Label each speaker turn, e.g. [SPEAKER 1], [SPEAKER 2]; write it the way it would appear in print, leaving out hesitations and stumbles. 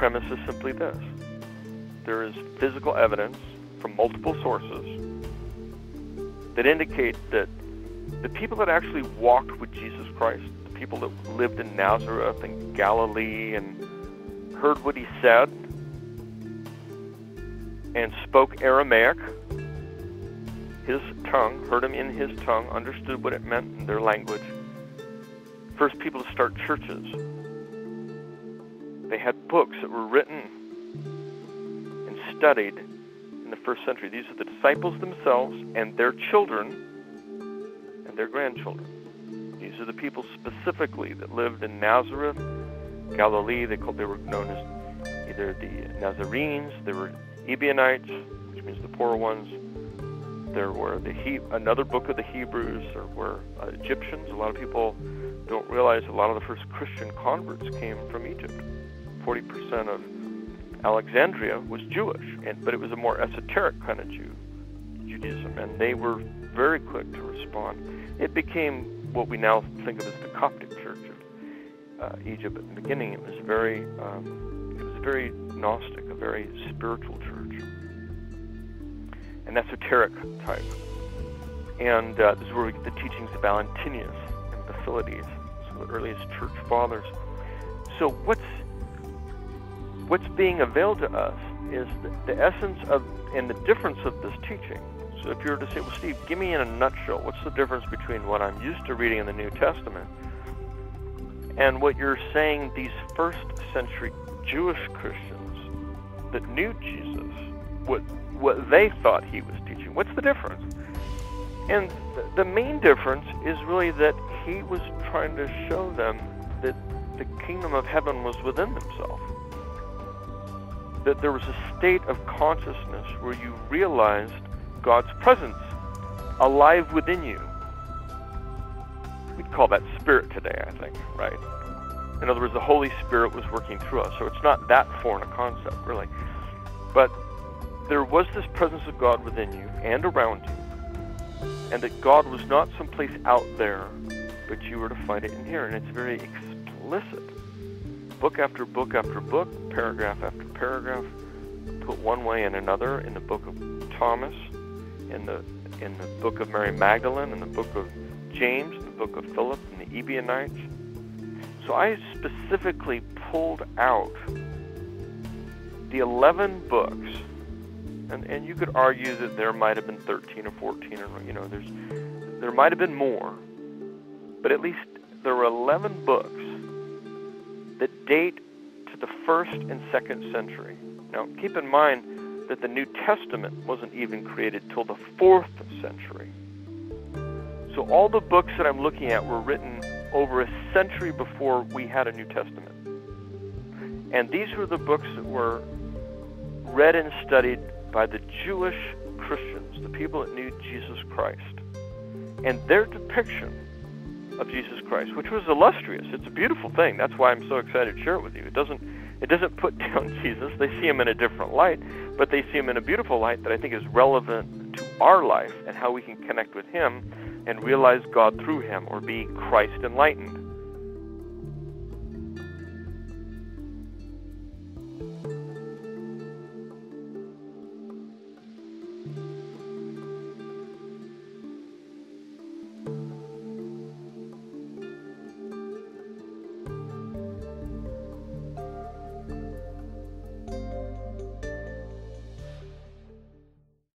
[SPEAKER 1] premise is simply this. There is physical evidence from multiple sources that indicate that the people that actually walked with Jesus Christ, the people that lived in Nazareth and Galilee and heard what he said and spoke Aramaic, his tongue, heard him in his tongue, understood what it meant in their language. First people to start churches. They had books that were written and studied in the first century. These are the disciples themselves and their children and their grandchildren. These are the people specifically that lived in Nazareth, Galilee. They were known as either the Nazarenes, they were Ebionites, which means the poor ones. There were another book of the Hebrews. There were Egyptians. A lot of people don't realize a lot of the first Christian converts came from Egypt. 40% of Alexandria was Jewish, but it was a more esoteric kind of Judaism, and they were very quick to respond. It became what we now think of as the Coptic Church of Egypt. At the beginning, it was very Gnostic, a very spiritual church, an esoteric type. And this is where we get the teachings of Valentinius and Basilides, some of the earliest church fathers. So what's being availed to us is the essence of and the difference of this teaching. So if you were to say, well, Steve, give me in a nutshell, what's the difference between what I'm used to reading in the New Testament and what you're saying these first century Jewish Christians that knew Jesus, what they thought he was teaching? What's the difference? And the main difference is really that he was trying to show them that the kingdom of heaven was within themselves. That there was a state of consciousness where you realized God's presence alive within you. We'd call that spirit today, I think, right? In other words, the Holy Spirit was working through us. So it's not that foreign a concept, really. But there was this presence of God within you and around you, and that God was not someplace out there, but you were to find it in here. And it's very explicit. Book after book after book, paragraph after paragraph, put one way and another in the book of Thomas, in the book of Mary Magdalene, in the book of James, in the book of Philip, and the Ebionites. So I specifically pulled out the 11 books, and you could argue that there might have been 13 or 14, or there might have been more, but at least there were 11 books that date to the 1st and 2nd century. Now, keep in mind that the New Testament wasn't even created till the 4th century. So all the books that I'm looking at were written over a century before we had a New Testament. And these were the books that were read and studied by the Jewish Christians, the people that knew Jesus Christ. And their depiction of Jesus Christ, which was illustrious. It's a beautiful thing. That's why I'm so excited to share it with you. It doesn't put down Jesus. They see him in a different light, but they see him in a beautiful light that I think is relevant to our life and how we can connect with him and realize God through him, or be Christ Enlightened.